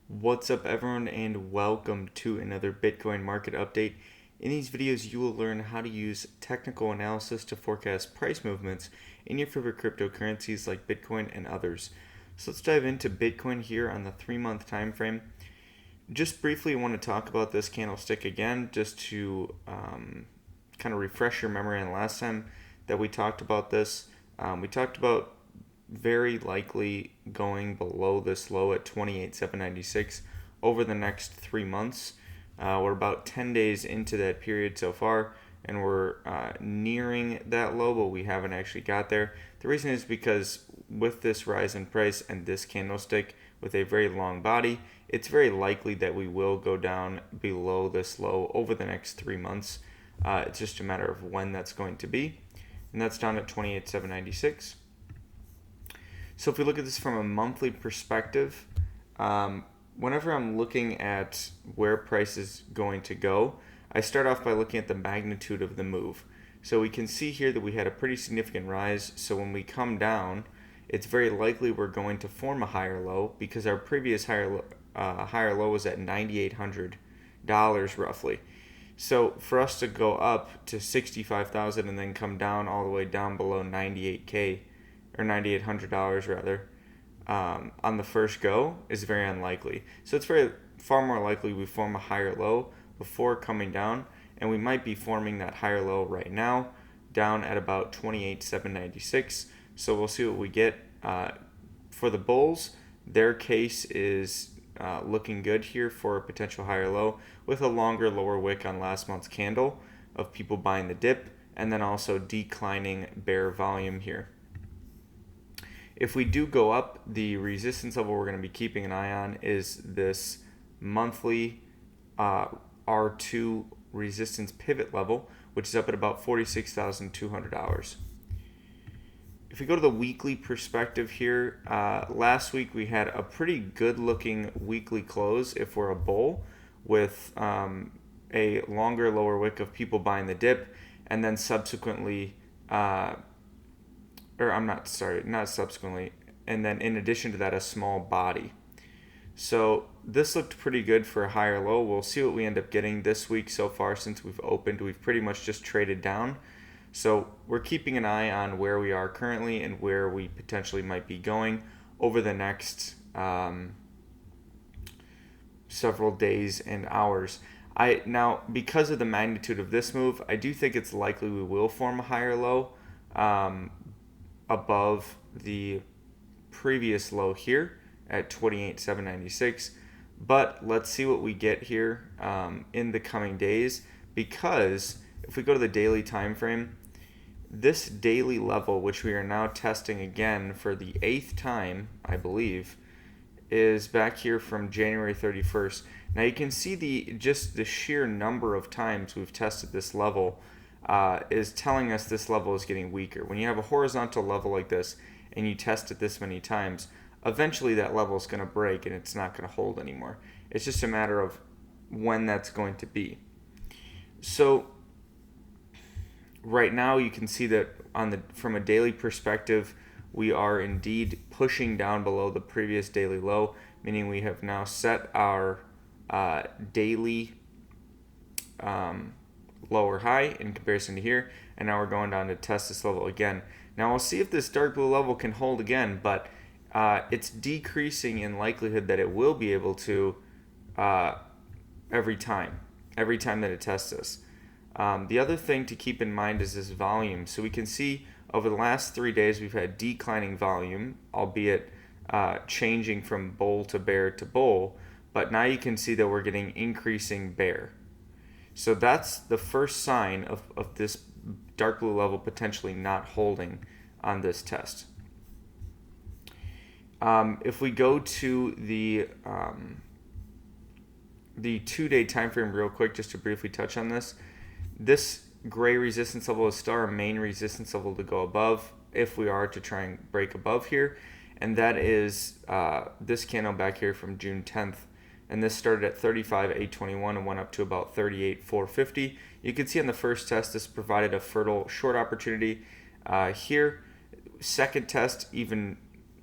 What's up, everyone, and welcome to another Bitcoin market update. In these videos, you will learn how to use technical analysis to forecast price movements in your favorite cryptocurrencies like Bitcoin and others. So let's dive into Bitcoin here on the 3-month time frame. Just briefly, I want to talk about this candlestick again, just to kind of refresh your memory on the last time that we talked about this. We talked about very likely going below this low at 28,796 over the next 3 months. We're about 10 days into that period so far, and we're nearing that low, but we haven't actually got there. The reason is because with this rise in price and this candlestick with a very long body, it's very likely that we will go down below this low over the next 3 months. It's just a matter of when that's going to be, and that's down at 28,796. So if we look at this from a monthly perspective, whenever I'm looking at where price is going to go, I start off by looking at the magnitude of the move. So we can see here that we had a pretty significant rise. So when we come down, it's very likely we're going to form a higher low because our previous higher low was at $9,800 roughly. So for us to go up to 65,000 and then come down all the way down below 98K or $9,800 rather, on the first go is very unlikely. So it's far more likely we form a higher low before coming down, and we might be forming that higher low right now, down at about 28,796. So we'll see what we get. For the bulls, their case is looking good here for a potential higher low with a longer lower wick on last month's candle of people buying the dip, and then also declining bear volume here. If we do go up, the resistance level we're going to be keeping an eye on is this monthly R2 resistance pivot level, which is up at about $46,200. If we go to the weekly perspective here, last week we had a pretty good looking weekly close if we're a bull, with a longer lower wick of people buying the dip, and then subsequently not subsequently, and then in addition to that, a small body. So this looked pretty good for a higher low. We'll see what we end up getting this week so far. Since we've opened, we've pretty much just traded down. So we're keeping an eye on where we are currently and where we potentially might be going over the next several days and hours. Now, because of the magnitude of this move, I do think it's likely we will form a higher low above the previous low here at 28,796. But let's see what we get here in the coming days, because if we go to the daily time frame, this daily level, which we are now testing again for the 8th time, I believe, is back here from January 31st. Now you can see the sheer number of times we've tested this level is telling us this level is getting weaker. When you have a horizontal level like this and you test it this many times, eventually that level is going to break and it's not going to hold anymore. It's just a matter of when that's going to be. So right now you can see that from a daily perspective, we are indeed pushing down below the previous daily low, meaning we have now set our daily lower high in comparison to here, and now we're going down to test this level again. Now we'll see if this dark blue level can hold again, but it's decreasing in likelihood that it will be able to every time that it tests this. The other thing to keep in mind is this volume. So we can see over the last 3 days we've had declining volume, albeit changing from bull to bear to bull, but now you can see that we're getting increasing bear. So that's the first sign of this dark blue level potentially not holding on this test. If we go to the 2-day time frame real quick, just to briefly touch on this, this gray resistance level is still our main resistance level to go above if we are to try and break above here, and that is this candle back here from June 10th. And this started at 35,821 and went up to about 38,450. You can see on the first test this provided a fertile short opportunity here. Second test, even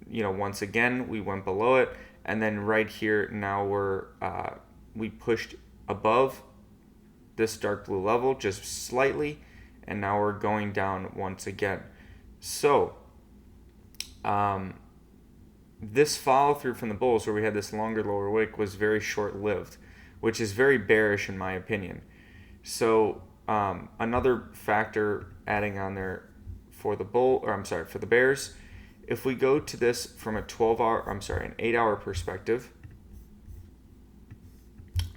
once again we went below it, and then right here now we pushed above this dark blue level just slightly, and now we're going down once again. So this follow through from the bulls, where we had this longer lower wick, was very short lived, which is very bearish in my opinion. So another factor adding on there for the for the bears, if we go to this from an 8-hour perspective,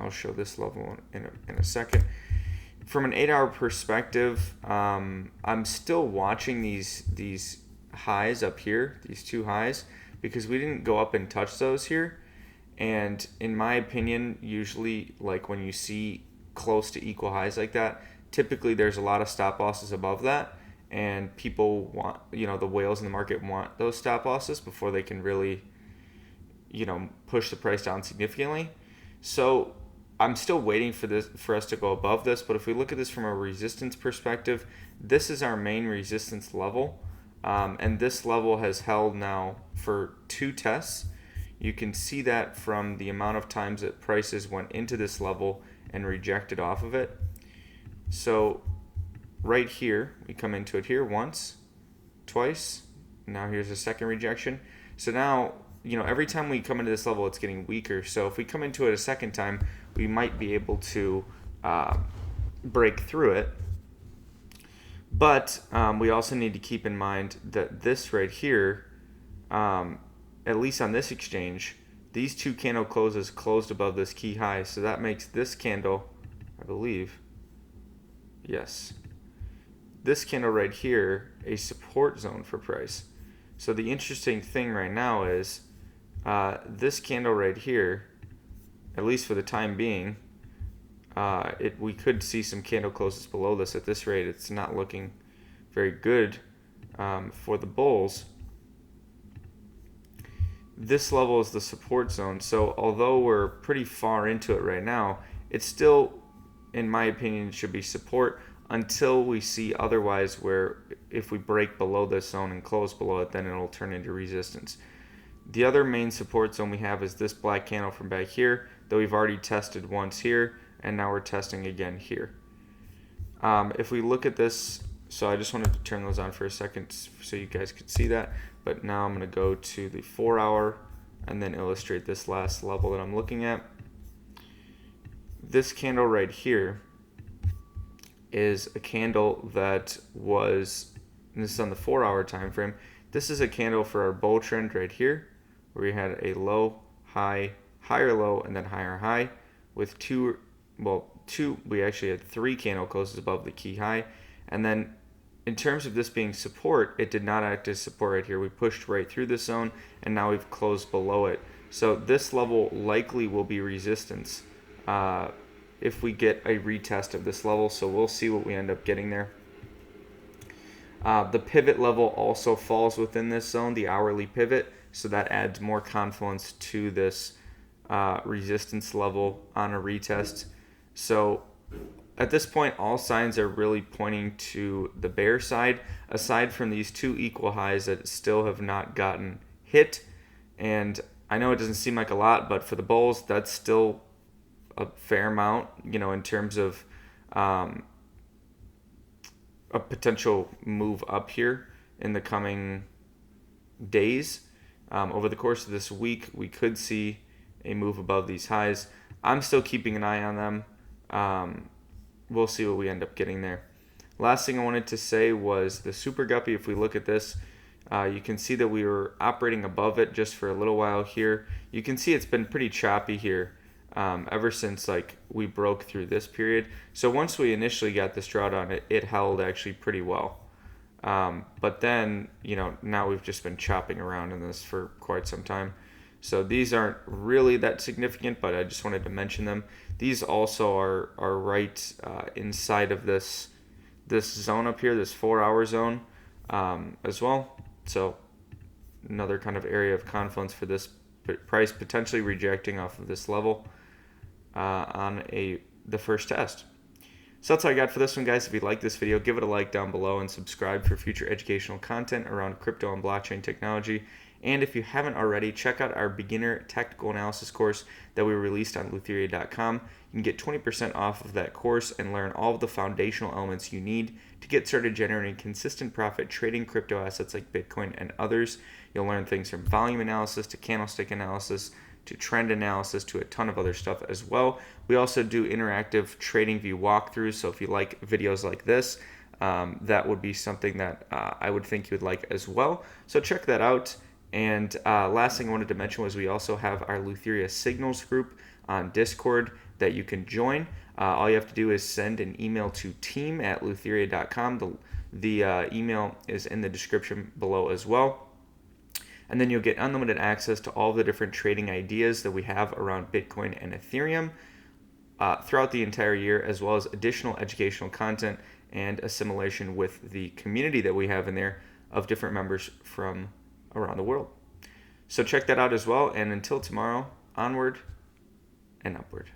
I'll show this level in a second. From an 8-hour perspective, I'm still watching these highs up here, these two highs, because we didn't go up and touch those here. And in my opinion, usually like when you see close to equal highs like that, typically there's a lot of stop losses above that, and people want, the whales in the market want those stop losses before they can really, push the price down significantly. So I'm still waiting for us to go above this, but if we look at this from a resistance perspective, this is our main resistance level, and this level has held now for 2 tests. You can see that from the amount of times that prices went into this level and rejected off of it. So right here, we come into it here once, twice, now here's a second rejection. So now, every time we come into this level, it's getting weaker. So if we come into it a second time, we might be able to break through it. But we also need to keep in mind that this right here, at least on this exchange, these 2 candle closes closed above this key high. So that makes this candle, I believe, yes, this candle right here a support zone for price. So the interesting thing right now is this candle right here, at least for the time being, we could see some candle closes below this. At this rate, it's not looking very good for the bulls. This level is the support zone. So although we're pretty far into it right now, it's still, in my opinion, should be support until we see otherwise, where if we break below this zone and close below it, then it'll turn into resistance. The other main support zone we have is this black candle from back here, that we've already tested once here, and now we're testing again here. If we look at this, so I just wanted to turn those on for a second so you guys could see that, but now I'm going to go to the 4-hour and then illustrate this last level that I'm looking at. This candle right here is a candle that was, and this is on the 4-hour time frame, this is a candle for our bull trend right here, where we had a low, high, higher low, and then higher high with we actually had 3 candle closes above the key high. And then in terms of this being support, it did not act as support right here. We pushed right through this zone, and now we've closed below it. So this level likely will be resistance if we get a retest of this level. So we'll see what we end up getting there. The pivot level also falls within this zone, the hourly pivot, so that adds more confluence to this resistance level on a retest. So at this point, all signs are really pointing to the bear side, aside from these 2 equal highs that still have not gotten hit. And I know it doesn't seem like a lot, but for the bulls, that's still a fair amount, in terms of a potential move up here in the coming days. Over the course of this week, we could see a move above these highs. I'm still keeping an eye on them. We'll see what we end up getting there. Last thing I wanted to say was the super guppy. If we look at this, you can see that we were operating above it just for a little while here. You can see it's been pretty choppy here ever since we broke through this period. So once we initially got this drawdown, it held actually pretty well. But then, now we've just been chopping around in this for quite some time. So these aren't really that significant, but I just wanted to mention them. These also are right inside of this zone up here, this 4-hour zone as well. So another kind of area of confluence for this price potentially rejecting off of this level on the first test. So that's all I got for this one, guys. If you like this video, give it a like down below and subscribe for future educational content around crypto and blockchain technology. And if you haven't already, check out our beginner technical analysis course that we released on Leutheria.com. You can get 20% off of that course and learn all of the foundational elements you need to get started generating consistent profit trading crypto assets like Bitcoin and others. You'll learn things from volume analysis to candlestick analysis to trend analysis to a ton of other stuff as well. We also do interactive trading view walkthroughs, so if you like videos like this, that would be something that I would think you would like as well. So check that out. And last thing I wanted to mention was we also have our Leutheria Signals group on Discord that you can join. All you have to do is send an email to team@leutheria.com. The email is in the description below as well. And then you'll get unlimited access to all the different trading ideas that we have around Bitcoin and Ethereum throughout the entire year, as well as additional educational content and assimilation with the community that we have in there of different members from around the world. So check that out as well, and until tomorrow, onward and upward.